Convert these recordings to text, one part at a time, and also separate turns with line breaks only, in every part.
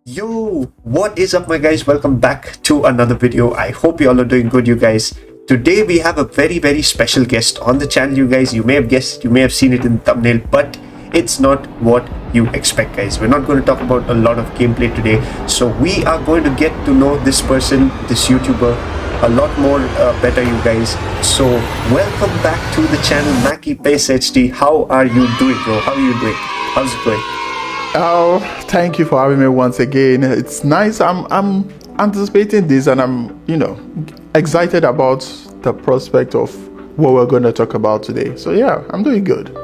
Yo, what is up, my guys? Welcome back to another video. I hope you all are doing good, you guys. Today we have a very special guest on the channel, you guys. You may have guessed, you may have seen it in the thumbnail, but it's not what you expect, guys. We're not going to talk about a lot of gameplay today. So we are going to get to know this person, this YouTuber, a lot more better, you guys. So welcome back to the channel, Mackie Pes HD. How are you doing, bro? How are you doing? How's it going?
Oh, thank you for having me once again. It's nice. I'm anticipating this, and I'm, excited about the prospect of what we're going to talk about today. So yeah, I'm doing good.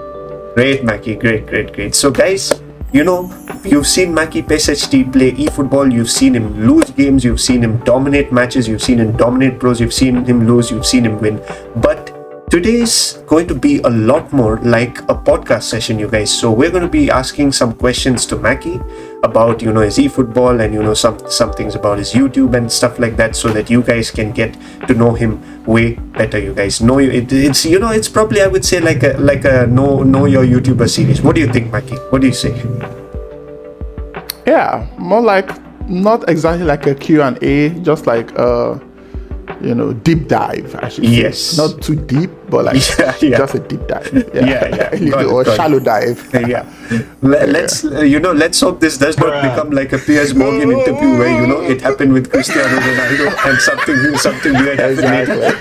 Great, Mackie. Great. So guys, you've seen Mackie Pes HD play eFootball. You've seen him lose games. You've seen him dominate matches. You've seen him dominate pros. You've seen him lose. You've seen him win. But today's going to be a lot more like a podcast session, you guys. So we're going to be asking some questions to Mackie about, his eFootball and, some things about his YouTube and stuff like that, so that you guys can get to know him way better, you guys. It's probably, I would say, like a know your YouTuber series. What do you think, Mackie? What do you say?
Yeah, more like, not exactly like a Q&A, just like deep dive, I should say.
Yes.
Not too deep, but like just a deep dive.
Yeah.
Or shallow dive.
Yeah. Let's hope this does not become like a Piers Morgan interview where it happened with Cristiano Ronaldo and something weird happened.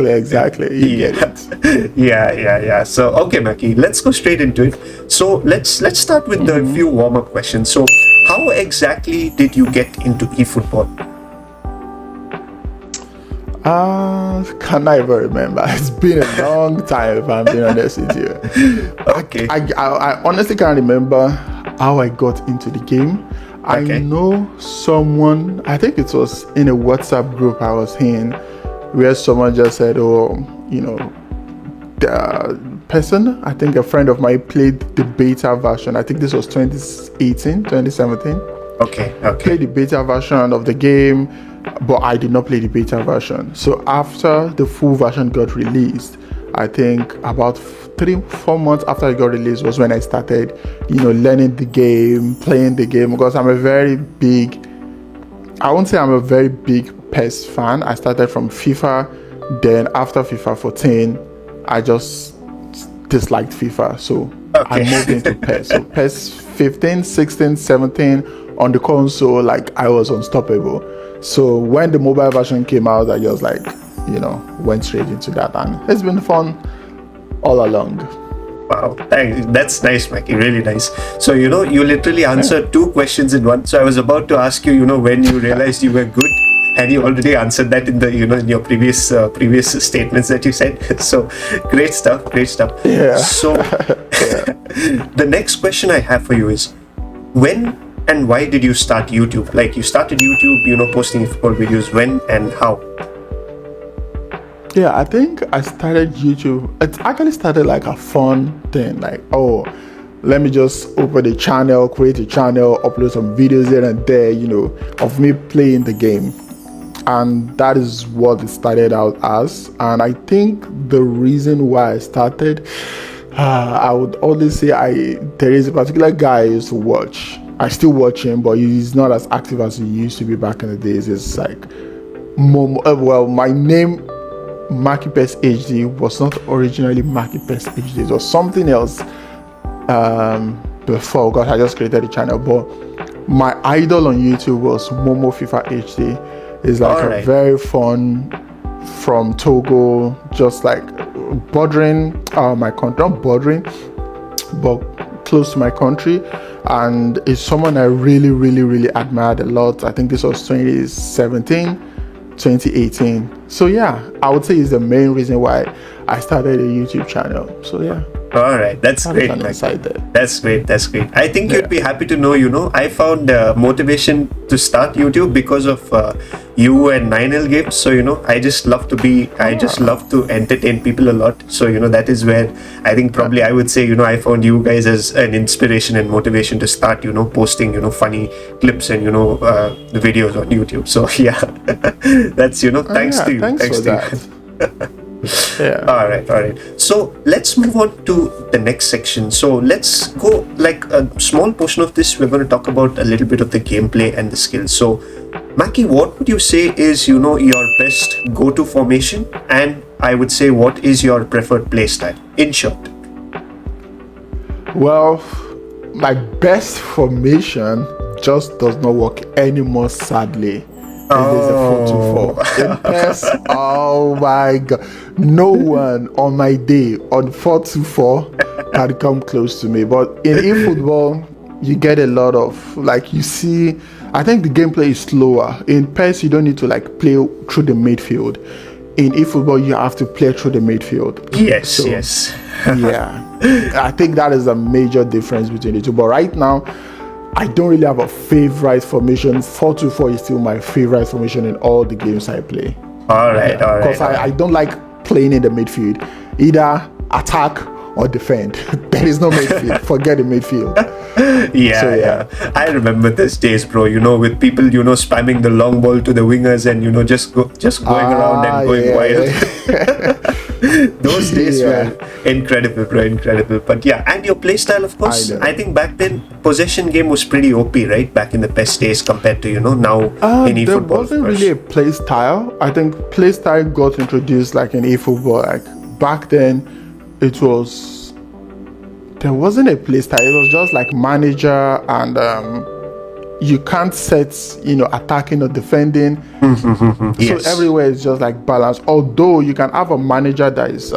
Exactly. You get it.
Yeah. So okay, Mackie, let's go straight into it. So let's start with the few warm-up questions. So how exactly did you get into eFootball?
Can I even remember? It's been a long time, if I'm being honest with you.
Okay.
I honestly can't remember how I got into the game.
Okay.
I know someone, I think it was in a WhatsApp group I was in, where someone just said, the person, I think a friend of mine, played the beta version. I think this was 2018, 2017.
Okay.
Played the beta version of the game, but I did not play the beta version. So after the full version got released, I think about 3-4 months after it got released was when I started, learning the game, playing the game, because I won't say I'm a very big PES fan. I started from FIFA, then after FIFA 14, I just disliked FIFA. So I moved into PES. So PES 15, 16, 17 on the console, like I was unstoppable. So when the mobile version came out, I just went straight into that, and it's been fun all along.
Wow, that's nice, Mackie. Really nice. So you literally answered two questions in one. So I was about to ask you, when you realized you were good, and you already answered that in the in your previous statements that you said. So great stuff.
Yeah.
So the next question I have for you is, when and why did you start YouTube? Like, you started YouTube, posting football videos. When and how?
Yeah, I think I started YouTube. It actually started like a fun thing. Like, let me just open a channel, create a channel, upload some videos here and there, of me playing the game. And that is what it started out as. And I think the reason why I started, I would always say there is a particular guy I used to watch. I still watch him, but he's not as active as he used to be back in the days. It's like, my name, Mackie Pes HD, was not originally Mackie Pes HD. It was something else before. God, I just created the channel. But my idol on YouTube was Momo FIFA HD. It's like a very fun, from Togo, just like bordering my country, not bordering, but close to my country. And it's someone I really admired a lot. I think this was 2017, 2018. So yeah, I would say it's the main reason why I started a YouTube channel. So yeah.
All right, that's great. That's great. I think you'd be happy to know, I found motivation to start YouTube because of you and 9L Games. So, I just love to entertain people a lot. So, that is where I think probably I would say, I found you guys as an inspiration and motivation to start, posting, funny clips and, the videos on YouTube. So, yeah, that's, thanks to you.
Thanks for that. Yeah.
All right. So let's move on to the next section. So let's go like a small portion of this. We're going to talk about a little bit of the gameplay and the skills. So, Mackie, what would you say is your best go-to formation, and I would say what is your preferred play style? In short.
Well, my best formation just does not work anymore, sadly. It is a 4-2-4. In PES, oh my god. No one on my day on 4-2-4 can come close to me. But in eFootball, you get a lot of, like, you see, I think the gameplay is slower. In PES, you don't need to like play through the midfield. In eFootball, you have to play through the midfield.
Yes.
Yeah. I think that is a major difference between the two. But right now, I don't really have a favorite formation. 4-2-4 is still my favorite formation in all the games I play.
All right.
Because I don't like playing in the midfield. Either attack or defend. There is no midfield. Forget the midfield.
Yeah. I remember those days, bro. With people, spamming the long ball to the wingers and just going around and going wild. Those days were incredible, bro. Incredible. But yeah, and your playstyle, of course. I think back then possession game was pretty OP, right? Back in the PES days compared to now in eFootball.
There wasn't really a playstyle. I think playstyle got introduced like in eFootball. Like back then, there wasn't a playstyle. It was just like manager, and you can't set attacking or defending.
Yes.
So everywhere is just like balance. Although you can have a manager that is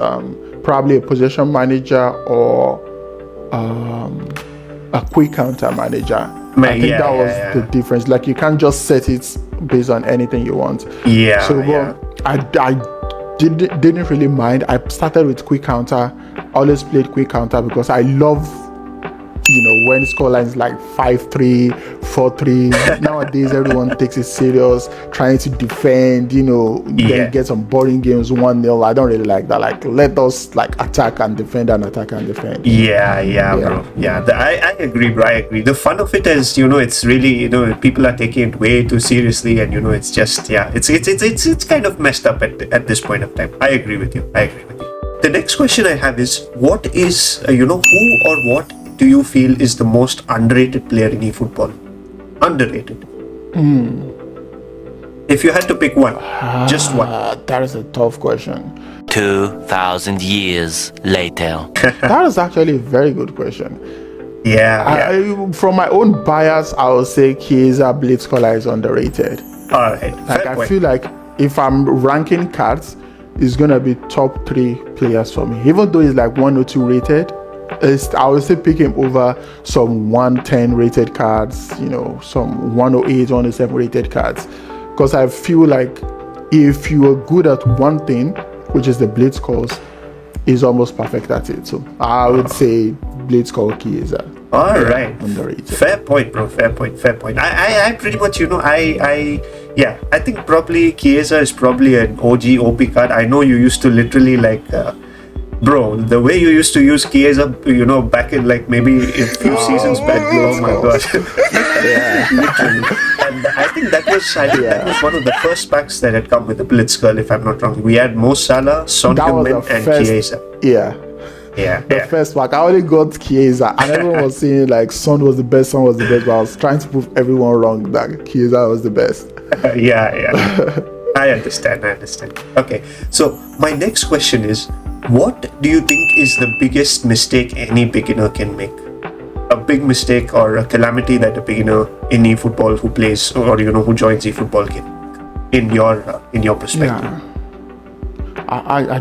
probably a possession manager or a quick counter manager. I think that was the difference. Like you can't just set it based on anything you want. I didn't really mind. I started with quick counter. Always played quick counter because I love when scorelines like 5-3, 4-3. Nowadays everyone takes it serious, trying to defend, then get some boring games 1-0. I don't really like that. Like let us like attack and defend and attack and defend.
Bro. I agree, bro. I agree. The fun of it is, it's really, people are taking it way too seriously, and it's just it's kind of messed up at this point of time. I agree with you. The next question I have is, what is who or what do you feel is the most underrated player in eFootball? Underrated. If you had to pick one, just one.
That is a tough question.
2,000 years later.
That is actually a very good question. From my own bias, I would say Chiesa Blitzcaller is underrated.
All right.
Like I feel like if I'm ranking cards, it's gonna be top 3 players for me. Even though he's like 102 rated, I would still pick him over some 110 rated cards, some 108, 107 rated cards. Because I feel like if you are good at one thing, which is the blitz calls, he's almost perfect at it. So I would say blitz call Chiesa.
All right.
Underrated.
Fair point, bro. Fair point. I pretty much, I think probably Chiesa is probably an OG OP card. I know you used to literally like... bro, the way you used to use Chiesa, back in like maybe a few seasons back, oh my god. Literally. And I think that was one of the first packs that had come with the Blitz Girl, if I'm not wrong. We had Mo Salah, Son Heung-min, and Chiesa. The
first pack, I only got Chiesa, and everyone was saying like Son was the best, but I was trying to prove everyone wrong that Chiesa was the best.
I understand. Okay, so my next question is, what do you think is the biggest mistake any beginner can make? A big mistake or a calamity that a beginner in eFootball who plays or who joins eFootball can make, in your perspective?
I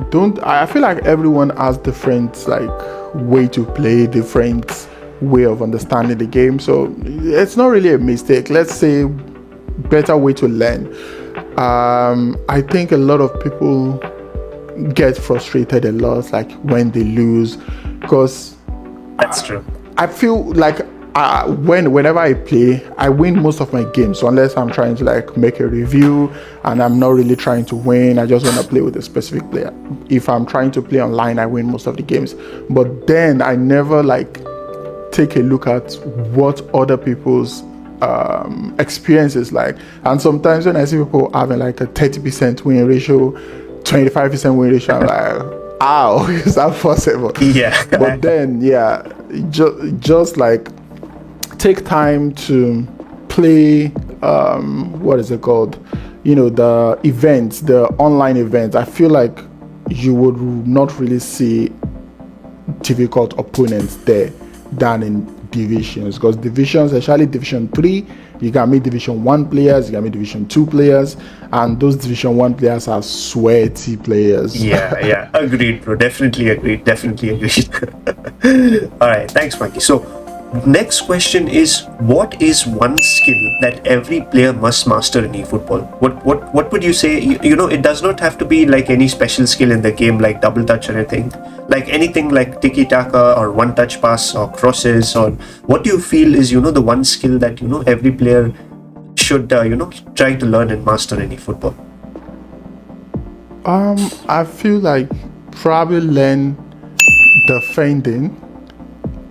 feel like everyone has different like way to play, different way of understanding the game. So it's not really a mistake. Let's say better way to learn. I think a lot of people get frustrated a lot, like when they lose, because
that's true.
I feel like whenever I play, I win most of my games. So unless I'm trying to like make a review and I'm not really trying to win, I just want to play with a specific player. If I'm trying to play online, I win most of the games. But then I never like take a look at what other people's experiences like. And sometimes when I see people having like a 30% win ratio, 25% win ratio. I'm like, ow, is that possible?
Yeah.
But then, yeah, just like take time to play. What is it called? The events, the online events. I feel like you would not really see difficult opponents there than in divisions, because divisions, especially Division 3, you can meet Division 1 players, you can meet Division 2 players, and those Division 1 players are sweaty players.
Yeah, agreed, bro. Definitely agreed. All right, thanks, Mikey. So, next question is, what is one skill that every player must master in eFootball? What would you say? It does not have to be like any special skill in the game, like double touch or anything. Like anything like tiki taka or one touch pass or crosses, or what do you feel is the one skill that every player should try to learn and master in eFootball?
I feel like probably learn defending.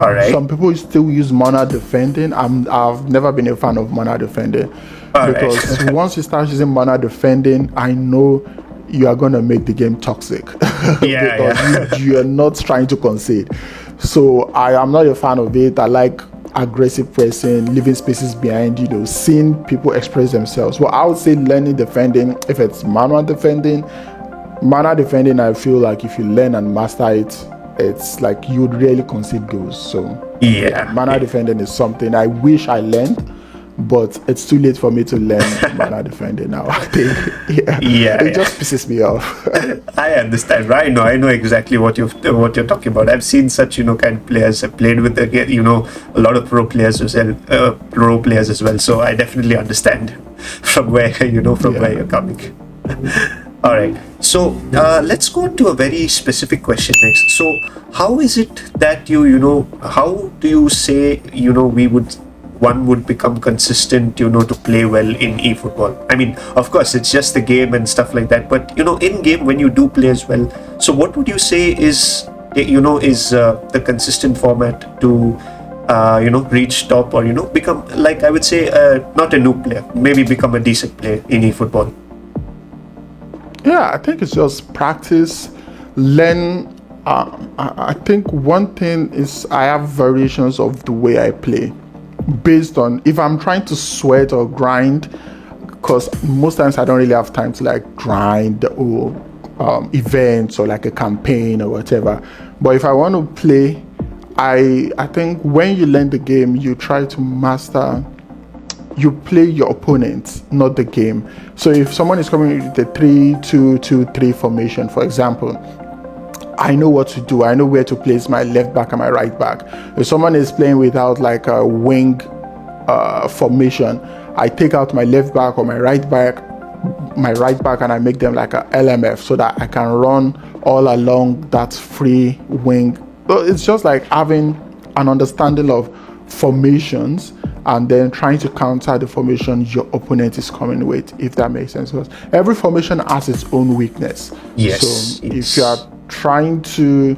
All right.
Some people still use mana defending. I've never been a fan of mana defending.
All
because
right.
once you start using mana defending, I know you are going to make the game toxic. Because you are not trying to concede. So I am not a fan of it. I like aggressive pressing, leaving spaces behind, seeing people express themselves. Well, I would say learning defending. If it's mana defending, I feel like if you learn and master it, it's like you would really concede goals. So mana defending is something I wish I learned, but it's too late for me to learn mana defending now. I think it just pisses me off.
I understand. I know exactly what you're talking about. I've seen such kind of players. I've played with a lot of pro players as well. So I definitely understand from where where you're coming. All right. So let's go to a very specific question next. So how is it that how do you say one would become consistent to play well in eFootball? I mean, of course it's just the game and stuff like that, but in game when you do play as well, so what would you say is the consistent format to reach top, or become, like, I would say, not a noob player, maybe become a decent player in eFootball?
Yeah, I think it's just practice, learn. I think one thing is I have variations of the way I play based on if I'm trying to sweat or grind, because most times I don't really have time to like grind or events or like a campaign or whatever. But if I want to play, I think when you learn the game, you try to master. You play your opponent, not the game. So if someone is coming with the 3-2-2-3 formation, for example, I know what to do. I know where to place my left back and my right back. If someone is playing without like a wing formation, I take out my left back or my right back, and I make them like a LMF so that I can run all along that free wing. It's just like having an understanding of formations and then trying to counter the formation your opponent is coming with, if that makes sense. Because every formation has its own weakness.
Yes.
So if you are trying to,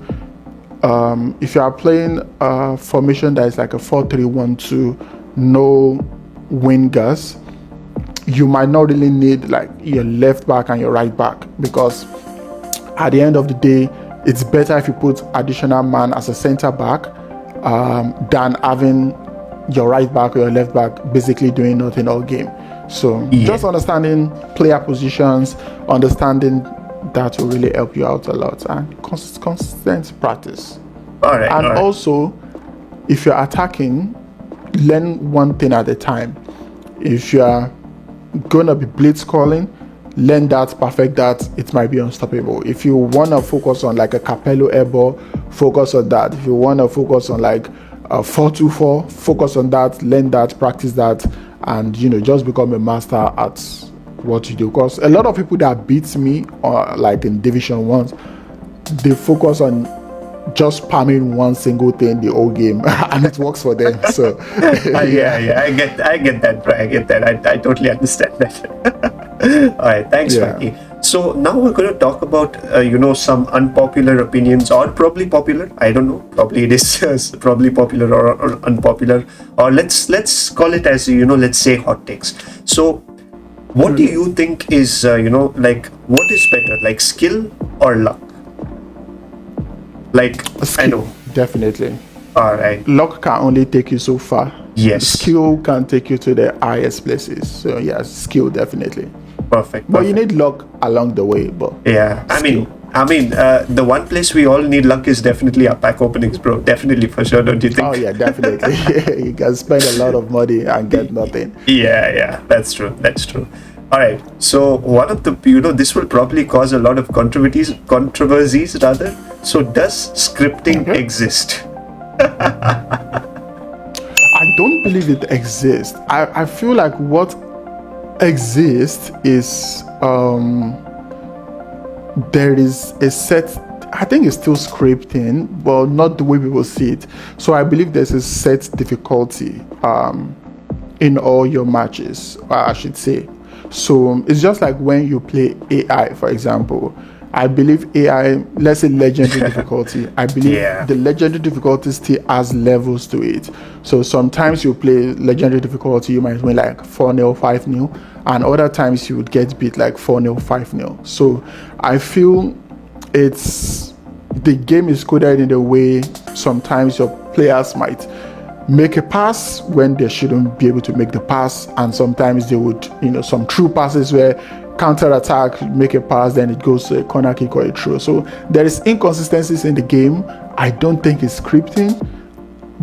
if you are playing a formation that is like a 4-3-1-2, no wingers, you might not really need like your left back and your right back, because at the end of the day, it's better if you put additional man as a center back than having your right back or your left back basically doing nothing all game. So just understanding player positions, understanding that will really help you out a lot, and consistent practice.
All right.
Also, if you're attacking, learn one thing at a time. If you're gonna be blitz calling, learn that, perfect that, it might be unstoppable. If you want to focus on like a Capello air ball, focus on that. If you want to focus on like a 4-2-4, focus on that, learn that, practice that, and just become a master at what you do. Because a lot of people that beat me like in Division 1, they focus on just spamming one single thing the whole game and it works for them. So
yeah, I get that, bro. I get that. I totally understand that. All right, thanks, Mackie. So now we're going to talk about some unpopular opinions, or probably popular. I don't know. Probably it is probably popular or unpopular, or let's call it as let's say hot takes. So What do you think is, like, what is better, like skill or luck? Like, I
Skill,
know.
definitely.
All right.
Luck can only take you so far.
Yes.
Skill can take you to the highest places. So yes, skill definitely.
Perfect.
But you
Perfect.
need luck along the way. But
Yeah. The one place we all need luck is definitely our pack openings, bro. Definitely, for sure. Don't you think?
oh yeah, definitely. You can spend a lot of money and get nothing.
Yeah, that's true. That's true. All right. So one of the, this will probably cause a lot of controversies rather. So does scripting
Okay.
exist?
I don't believe it exists. I feel like what exists is there is a set, I think it's still scripting, but not the way people see it. So I believe there's a set difficulty in all your matches, I should say. So it's just like when you play AI, for example. I believe AI, let's say legendary difficulty, I believe
Yeah.
the legendary difficulty still has levels to it. So sometimes you play legendary difficulty, you might win like 4-0, 5-0, and other times you would get beat like 4-0, 5-0. So I feel the game is coded in a way sometimes your players might make a pass when they shouldn't be able to make the pass, and sometimes they would, some true passes where counter attack, make a pass, then it goes to a corner kick or a throw. So there is inconsistencies in the game. I don't think it's scripting,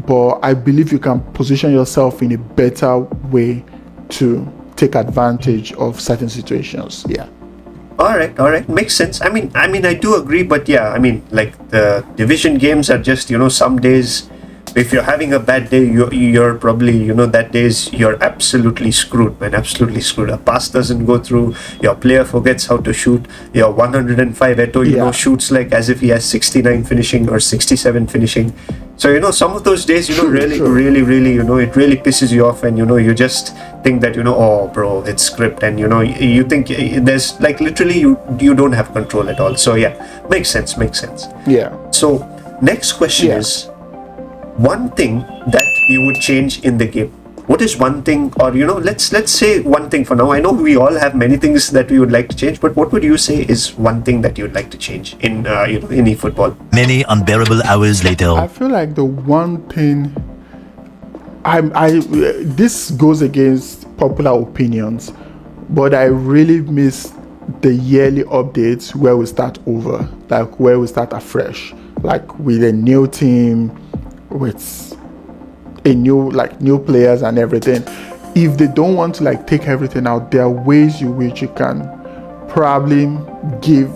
but I believe you can position yourself in a better way to take advantage of certain situations. Yeah.
All right, makes sense. I mean, I do agree, but yeah, like the division games are just, some days, if you're having a bad day, you're probably, that days you're absolutely screwed, man, absolutely screwed. A pass doesn't go through, your player forgets how to shoot, your 105 Eto, shoots like as if he has 69 finishing or 67 finishing. So, some of those days, really, it really pisses you off, and, you just think that, oh, bro, it's script, and, you think there's like literally you don't have control at all. So, yeah, makes sense.
Yeah.
So, next question
Yeah.
is one thing that you would change in the game. What is one thing, or, let's say one thing for now. I know we all have many things that we would like to change, but what would you say is one thing that you'd like to change in, in eFootball?
Many unbearable hours later.
I feel like the one thing this goes against popular opinions, but I really miss the yearly updates where we start over, like where we start afresh, like with a new team, with a new players and everything. If they don't want to like take everything out, there are ways in which you can probably give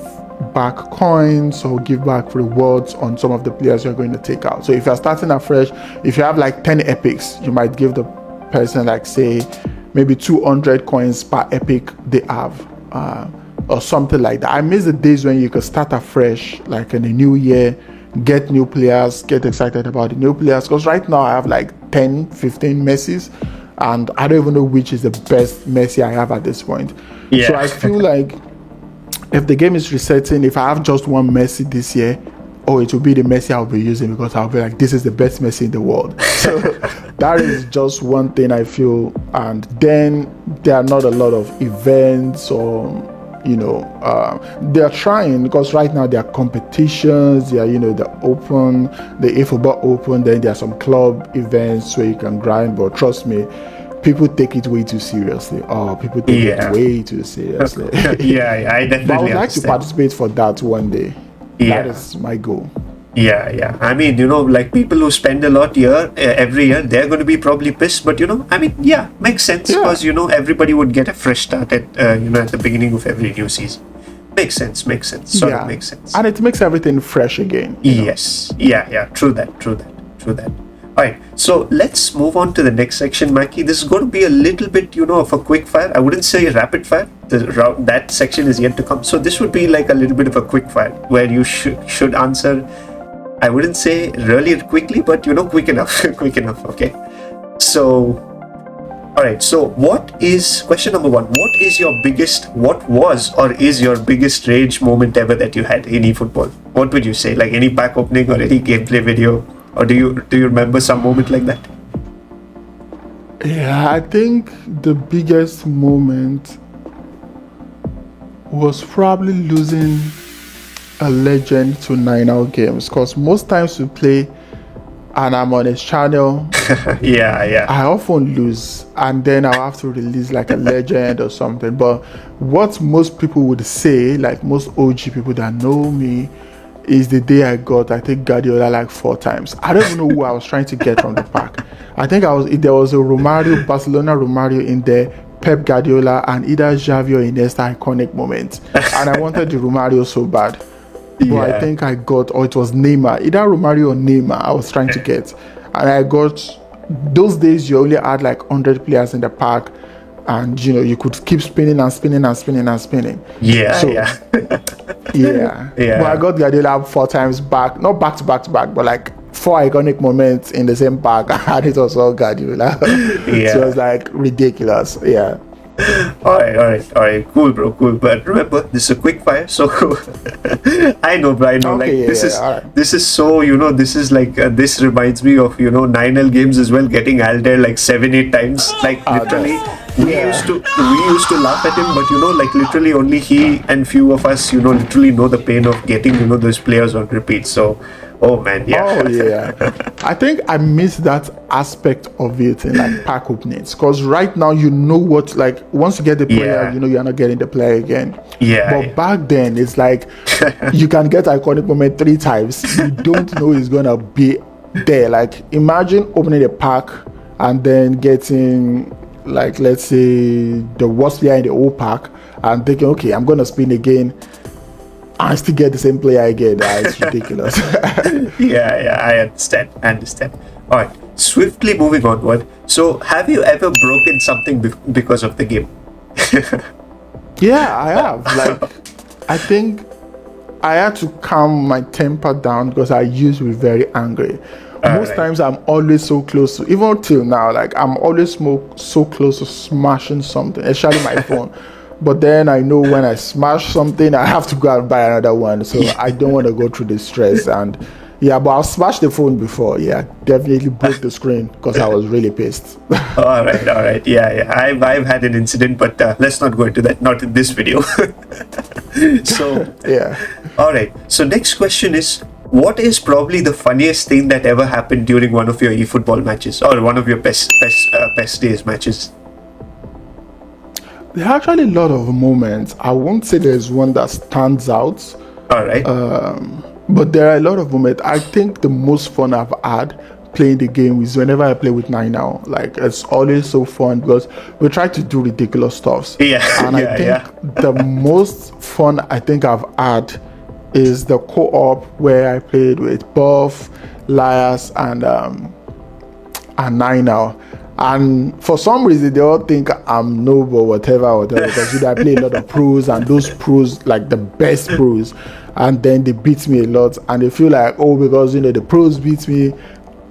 back coins or give back rewards on some of the players you're going to take out. So if you're starting afresh, if you have like 10 epics, you might give the person like say maybe 200 coins per epic they have, or something like that. I miss the days when you could start afresh, like in a new year, get new players, get excited about the new players, because right now I have like 10, 15 Messis, and I don't even know which is the best Messi I have at this point.
Yeah.
So I feel like if the game is resetting, if I have just one Messi this year, it will be the Messi I'll be using, because I'll be like, this is the best Messi in the world. So that is just one thing I feel. And then there are not a lot of events or they're trying, because right now there are competitions, there are the Efootball Open, then there are some club events where you can grind, but trust me, people take it way too seriously. People take it way too seriously.
Yeah, I definitely
But I would like to
understand.
participate for that one day.
Yeah.
That is my goal.
Yeah. Like people who spend a lot every year, they're going to be probably pissed. But makes sense, because everybody would get a fresh start at at the beginning of every new season. Makes sense. Sort of makes sense.
And it makes everything fresh again.
Yes. Yeah. True that. All right. So let's move on to the next section, Mackie. This is going to be a little bit, of a quick fire. I wouldn't say rapid fire. That section is yet to come. So this would be like a little bit of a quick fire where you should answer. I wouldn't say really quickly, but quick enough. Okay. So, all right. So, question number one? What was or is your biggest rage moment ever that you had in eFootball? What would you say? Like any pack opening or any gameplay video, or do you remember some moment like that?
Yeah, I think the biggest moment was probably losing a legend to 9-hour games, because most times we play and I'm on his channel,
Yeah.
I often lose, and then I'll have to release like a legend or something. But what most people would say, like most OG people that know me, is the day I think Guardiola like 4 times. I don't even know who I was trying to get from the pack. I think there was a Romario, Barcelona Romario in there, Pep Guardiola, and either Xavi or Iniesta iconic moment. And I wanted the Romario so bad. But I think I got, or it was Neymar, either Romario or Neymar I was trying to get. And I got, those days you only had like 100 players in the pack, and you could keep spinning and spinning and spinning and spinning.
Yeah.
But I got Guardiola 4 times back, not back to back to back, but like 4 iconic moments in the same pack, and it was all Guardiola. So it was like ridiculous.
All right, cool, bro, cool. But remember, this is a quick fire, so I know, bro.
Okay,
this is so, this is like this reminds me of 9L games as well, getting Alder like 7-8 times, like literally. We used to laugh at him, but like literally only he and few of us literally know the pain of getting those players on repeat. So
I think I miss that aspect of it in like pack openings, because right now what, like once you get the player, you're not getting the player again. But back then it's like you can get iconic moment 3 times, you don't know he's gonna be there. Like imagine opening a pack and then getting, like, let's say the worst player in the whole pack, and thinking, okay, I'm gonna spin again, I still get the same player again. It's ridiculous.
I understand. All right, swiftly moving onward. So have you ever broken something because of the game?
Yeah, I have. Like, I think I had to calm my temper down because I used to be very angry. Most times I'm always so close to, even till now, like I'm always so close to smashing something, especially my phone. But then I know when I smash something, I have to go and buy another one. So I don't want to go through the stress. And but I've smashed the phone before. Definitely broke the screen because I was really pissed.
All right. Yeah. I've had an incident, but let's not go into that. Not in this video. So All right. So next question is, what is probably the funniest thing that ever happened during one of your eFootball matches or one of your best days matches?
There are actually a lot of moments. I won't say there's one that stands out.
All right.
But there are a lot of moments. I think the most fun I've had playing the game is whenever I play with 9Now. Like, it's always so fun because we try to do ridiculous stuff. And I think the most fun I think I've had is the co-op where I played with Buff, Lias, and 9Now. And for some reason, they all think I'm noob or whatever, because I play a lot of pros, and those pros, like the best pros, and then they beat me a lot, and they feel like, oh, because the pros beat me,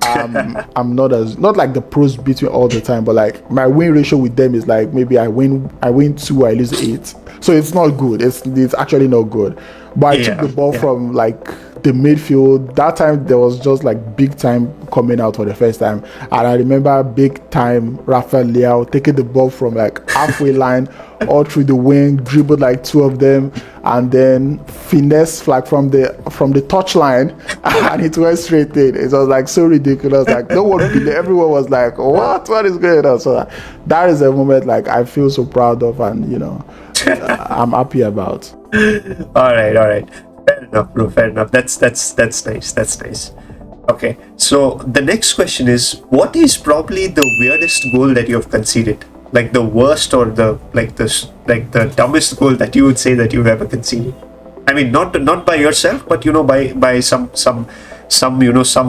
I'm not like the pros beat me all the time, but like my win ratio with them is like maybe I win 2, I lose 8, so it's not good. It's actually not good. But I took the ball from like the midfield. That time there was just like big time coming out for the first time, and I remember big time Rafael Leao taking the ball from like halfway line all through the wing, dribbled like 2 of them, and then finesse flag from the touch line, and it went straight in. It was like so ridiculous. Like no one believed. Everyone was like, what is going on? So that is a moment like I feel so proud of, and I'm happy about.
All right. Fair enough, bro. Fair enough. That's nice. Okay. So the next question is, what is probably the weirdest goal that you have conceded? Like the worst or the dumbest goal that you would say that you've ever conceded? I mean, not by yourself, but by some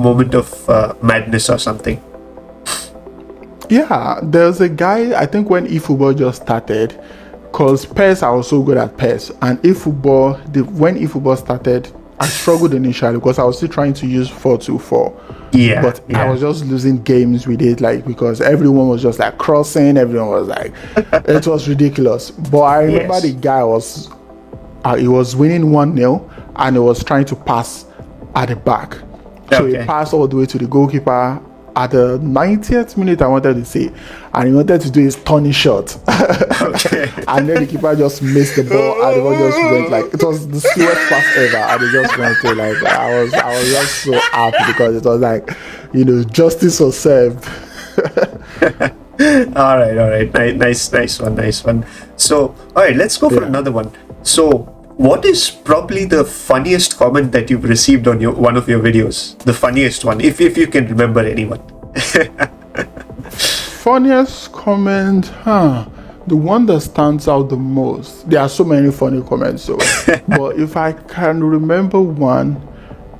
moment of madness or something.
Yeah, there's a guy, I think when eFootball just started, because PES, I was so good at PES, and when eFootball started, I struggled initially because I was still trying to use 4-2-4. But I was just losing games with it, like, because everyone was just like crossing, everyone was like, it was ridiculous. But I remember the guy he was winning 1-0, and he was trying to pass at the back. So he passed all the way to the goalkeeper, at the 90th minute, I wanted to say, and he wanted to do his turning shot.
Okay.
And then the keeper just missed the ball, and the ball just went like, it was the slowest pass ever, and it just went to like, I was just so happy because it was like, justice was served.
All right. Nice one. So, all right, let's go for another one. So, what is probably the funniest comment that you've received on one of your videos? The funniest one, if you can remember anyone.
Funniest comment, the one that stands out the most. There are so many funny comments, so but if I can remember one,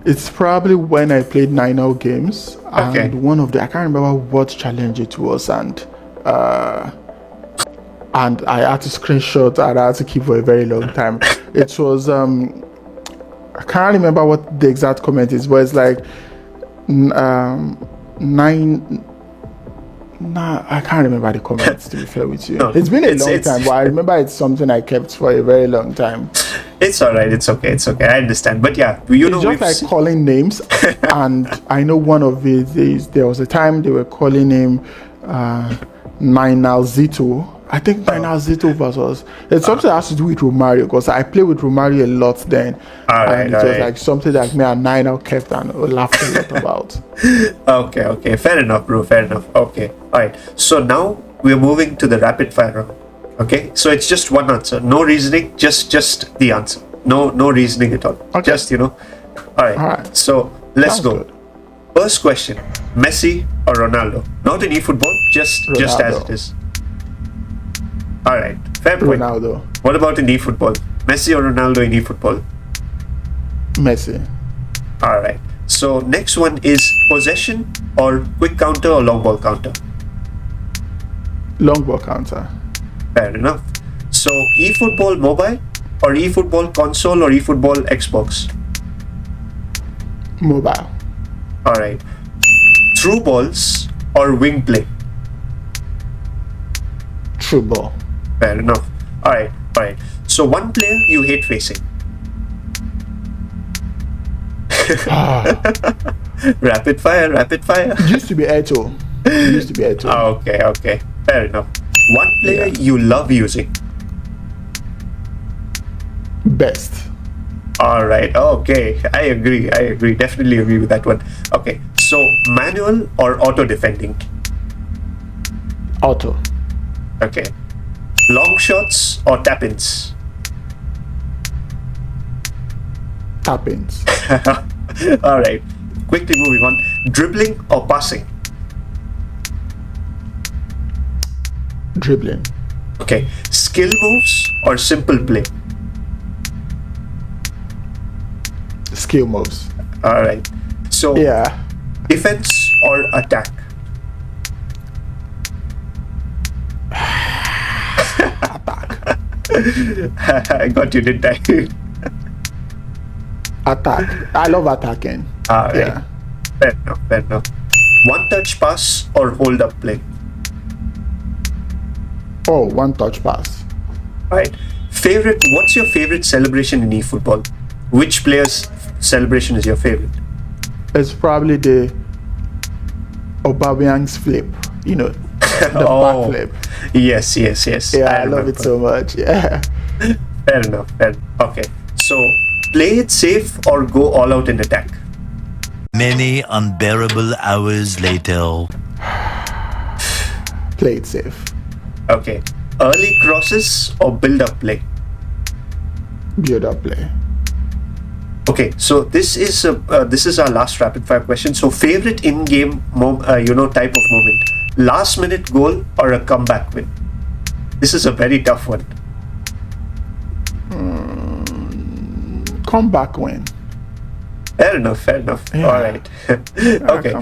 it's probably when I played 9-0 games, and one of the, I can't remember what challenge it was, and I had to screenshot and I had to keep for a very long time. It was I can't remember what the exact comment is, but it's like I can't remember the comments, to be fair with you. It's been a long time, but I remember it's something I kept for a very long time.
It's all right. It's okay. I understand. But yeah,
it's just like calling names. And I know one of it is, there was a time they were calling him Nainalzito. I think Nainalzito versus, it's something that has to do with Romario, because I play with Romario a lot then. And it was like something that me and Nainal kept and laughed a lot about.
Okay. Fair enough, bro. Fair enough. Okay. All right. So now we're moving to the rapid fire round. Okay. So it's just one answer. No reasoning. Just the answer. No reasoning at all.
Okay.
Just, All right. So let's go.
Good.
First question: Messi or Ronaldo? Not in eFootball. Just as it is. All right. Fair point.
Ronaldo.
What about in eFootball? Messi or Ronaldo in eFootball?
Messi.
All right. So next one is possession or quick counter or long ball counter?
Long ball counter.
Fair enough. So eFootball mobile or eFootball console or eFootball Xbox?
Mobile.
All right. Through balls or wing play?
True ball.
Fair enough. All right. So one player you hate facing? Rapid fire.
It used to be Eto.
Okay. Fair enough. One player you love using?
Best.
All right. Okay. I agree. Definitely agree with that one. Okay. So manual or auto defending?
Auto.
Okay. Long shots or tap-ins?
Tap-ins.
All right. Quickly moving on. Dribbling or passing?
Dribbling.
Okay. Skill moves or simple play?
Skill moves.
All right. So defense or attack? I got you, didn't I?
Attack. I love attacking.
All right. Yeah. Fair enough. One touch pass or hold up play?
Oh, one touch pass.
Right. What's your favorite celebration in eFootball? Which player's celebration is your favorite?
It's probably the Aubameyang's flip. The back flip.
Yes.
Yeah, I love it so much. Yeah.
Fair enough. Okay. So, play it safe or go all out in attack?
Many unbearable hours later.
Play it safe.
Okay. Early crosses or build up play?
Build up play.
Okay, so this is our last rapid fire question. So favorite in-game type of moment: last minute goal or a comeback win? This is a very tough one.
Comeback win.
Fair enough.
Yeah.
All right. Okay.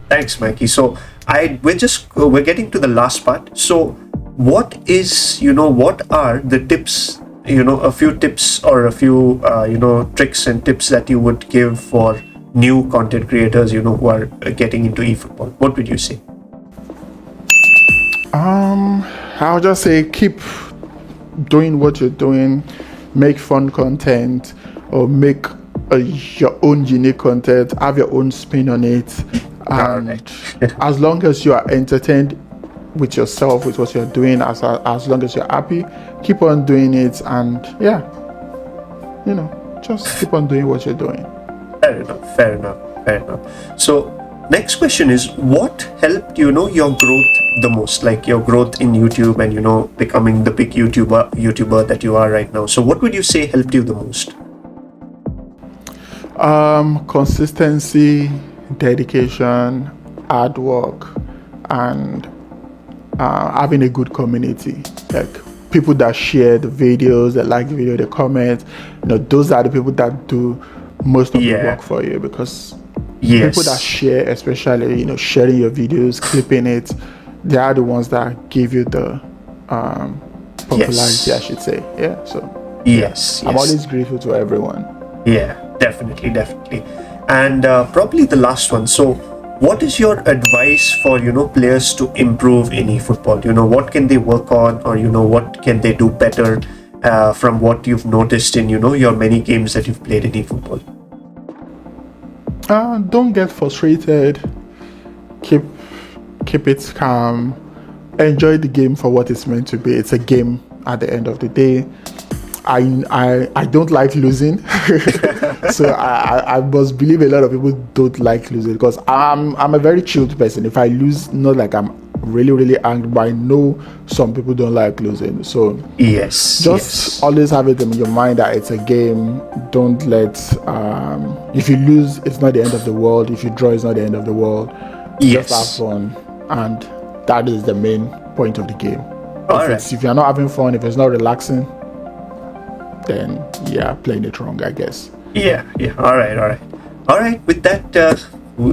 Thanks, Mikey. So we're getting to the last part. So what are the tips? A few tips or a few tricks and tips that you would give for new content creators, who are getting into eFootball. What would you say?
I'll just say keep doing what you're doing, make fun content, or make your own unique content, have your own spin on it, And as long as you are entertained with yourself, with what you're doing, as long as you're happy, keep on doing it. And yeah, just keep on doing what you're doing.
Fair enough. So next question is, what helped your growth the most, like your growth in YouTube and becoming the big YouTuber that you are right now? So what would you say helped you the most?
Consistency, dedication, hard work, and having a good community, like people that share the videos, that like the video, they comment. Those are the people that do most of the work for you, because people that share, especially sharing your videos, clipping it, they are the ones that give you the popularity, I should say. I'm always grateful to everyone.
Definitely. And probably the last one, so what is your advice for players to improve in eFootball? What can they work on, or what can they do better from what you've noticed in your many games that you've played in eFootball?
Don't get frustrated. Keep it calm. Enjoy the game for what it's meant to be. It's a game at the end of the day. I don't like losing, so I must believe a lot of people don't like losing, because I'm a very chilled person. If I lose, not like I'm really angry, but I know some people don't like losing. So just always have it in your mind that it's a game. Don't let if you lose, it's not the end of the world. If you draw, it's not the end of the world. Just have fun, and that is the main point of the game. If you're not having fun, if it's not relaxing, then playing it wrong, I guess. All
right. With that,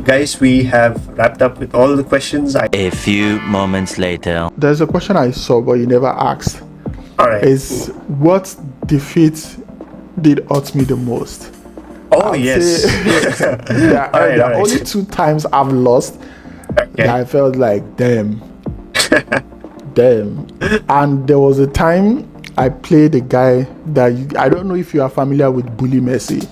guys, we have wrapped up with all the questions.
A few moments later,
there's a question I saw but you never asked.
All right.
Is what defeat did hurt me the most? There are only 2 times I've lost that I felt like damn. And there was a time I played a guy that I don't know if you are familiar with Bully Messi.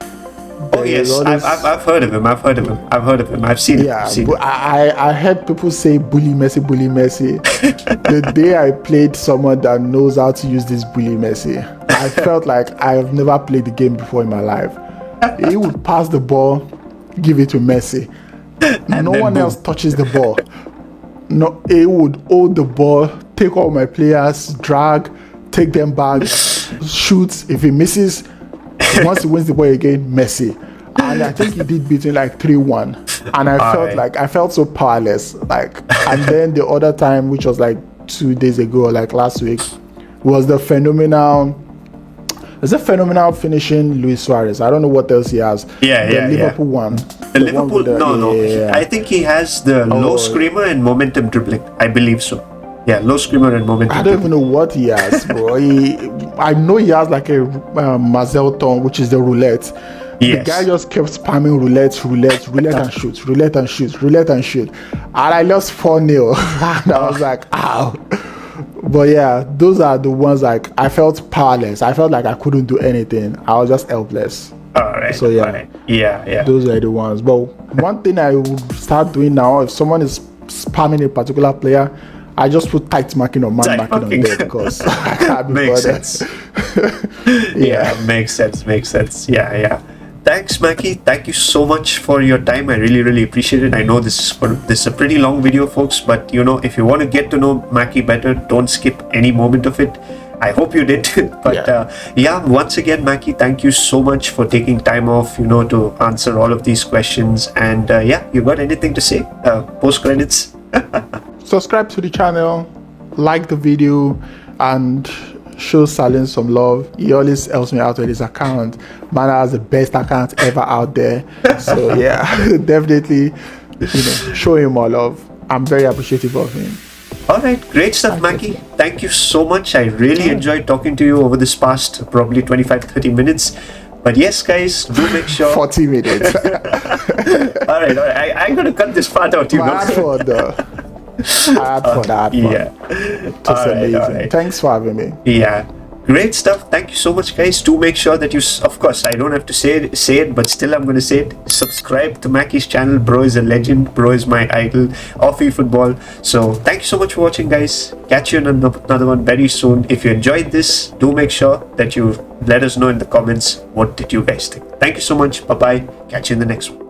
I've heard of him. I've seen him.
I heard people say Bully Messi. The day I played someone that knows how to use this Bully Messi, I felt like I've never played the game before in my life. He would pass the ball, give it to Messi. No one else touches the ball. No, he would hold the ball, take all my players, drag, take them back, shoots. If he misses, once he wins the ball again, Messi. And I think he did between like 3-1. And I felt so powerless. And then the other time, which was like 2 days ago, like last week, was the phenomenal finishing Luis Suarez. I don't know what else he has. The Liverpool one.
The Liverpool, I think he has the low screamer and momentum dribbling. I believe so. Yeah, low screamer and momentum.
I don't even know what he has, bro. I know he has like a Mazel tone, which is the roulette. The guy just kept spamming roulette and shoot. And I lost 4-0. And I was like, ow. But yeah, those are the ones like I felt powerless. I felt like I couldn't do anything. I was just helpless.
Alright.
So yeah. Those are the ones. But one thing I would start doing now, if someone is spamming a particular player, I just put tight marking or man marking on there, because I can't be bothered.
Makes sense. Yeah. Thanks, Mackie. Thank you so much for your time. I really appreciate it. I know this is a pretty long video, folks, but if you want to get to know Mackie better, don't skip any moment of it. I hope you did. But once again, Mackie, thank you so much for taking time off, to answer all of these questions. And you got anything to say? Post credits.
Subscribe to the channel, like the video, and show Salins some love. He always helps me out with his account. Man has the best account ever out there. So definitely, show him more love. I'm very appreciative of him.
All right, great stuff, Mackie. Thank you so much. I really enjoyed talking to you over this past probably 25-30 minutes. But yes, guys, do make sure.
40 minutes.
All right. I'm going to cut this part out,
I had fun, though. I had fun.
Yeah.
Just amazing. Thanks for having me.
Yeah. Great stuff. Thank you so much, guys. Do make sure that you, of course, I don't have to say it, but still I'm going to say it. Subscribe to Mackie's channel. Bro is a legend. Bro is my idol of eFootball. So thank you so much for watching, guys. Catch you in another one very soon. If you enjoyed this, do make sure that you let us know in the comments what did you guys think. Thank you so much. Bye bye. Catch you in the next one.